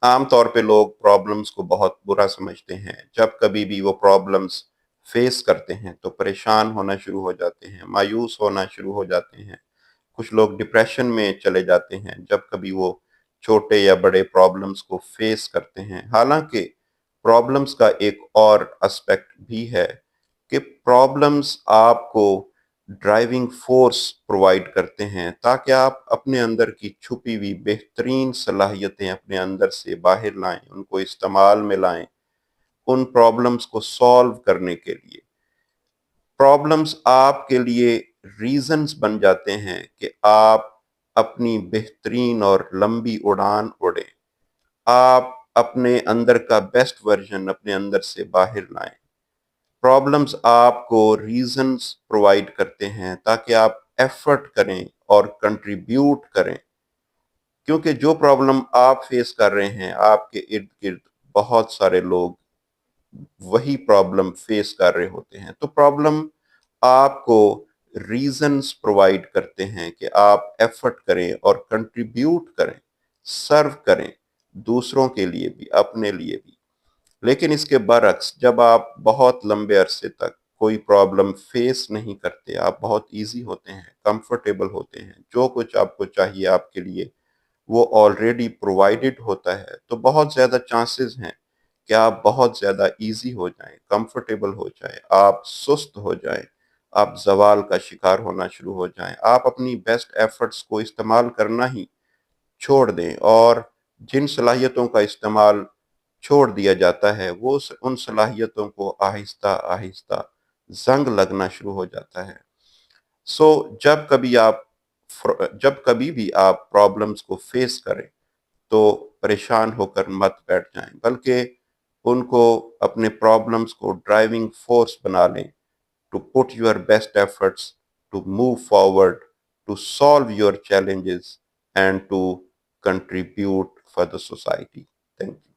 عام طور پہ لوگ پرابلمس کو بہت برا سمجھتے ہیں. جب کبھی بھی وہ پرابلمس فیس کرتے ہیں تو پریشان ہونا شروع ہو جاتے ہیں، مایوس ہونا شروع ہو جاتے ہیں. کچھ لوگ ڈپریشن میں چلے جاتے ہیں جب کبھی وہ چھوٹے یا بڑے پرابلمس کو فیس کرتے ہیں. حالانکہ پرابلمس کا ایک اور اسپیکٹ بھی ہے کہ پرابلمس آپ کو ڈرائیونگ فورس پرووائڈ کرتے ہیں تاکہ آپ اپنے اندر کی چھپی ہوئی بہترین صلاحیتیں اپنے اندر سے باہر لائیں، ان کو استعمال میں لائیں ان پرابلمس کو سالو کرنے کے لیے. پرابلمس آپ کے لیے ریزنز بن جاتے ہیں کہ آپ اپنی بہترین اور لمبی اڑان اڑیں، آپ اپنے اندر کا بیسٹ ورژن اپنے اندر سے باہر لائیں. پرابلمس آپ کو ریزنز پرووائڈ کرتے ہیں تاکہ آپ ایفرٹ کریں اور کنٹریبیوٹ کریں، کیونکہ جو پرابلم آپ فیس کر رہے ہیں آپ کے ارد گرد بہت سارے لوگ وہی پرابلم فیس کر رہے ہوتے ہیں. تو پرابلم آپ کو ریزنز پرووائڈ کرتے ہیں کہ آپ ایفرٹ کریں اور کنٹریبیوٹ کریں، سرو کریں، دوسروں کے لیے بھی اپنے لیے بھی. لیکن اس کے برعکس جب آپ بہت لمبے عرصے تک کوئی پرابلم فیس نہیں کرتے، آپ بہت ایزی ہوتے ہیں، کمفرٹیبل ہوتے ہیں، جو کچھ آپ کو چاہیے آپ کے لیے وہ آلریڈی پرووائڈڈ ہوتا ہے، تو بہت زیادہ چانسز ہیں کہ آپ بہت زیادہ ایزی ہو جائیں، کمفرٹیبل ہو جائیں، آپ سست ہو جائیں، آپ زوال کا شکار ہونا شروع ہو جائیں، آپ اپنی بیسٹ ایفرٹس کو استعمال کرنا ہی چھوڑ دیں. اور جن صلاحیتوں کا استعمال چھوڑ دیا جاتا ہے وہ ان صلاحیتوں کو آہستہ آہستہ زنگ لگنا شروع ہو جاتا ہے. سو جب کبھی بھی آپ پرابلمس کو فیس کریں تو پریشان ہو کر مت بیٹھ جائیں، بلکہ ان کو اپنے پرابلمس کو ڈرائیونگ فورس بنا لیں to put your best efforts to move forward to solve your challenges and to contribute for the society. Thank you.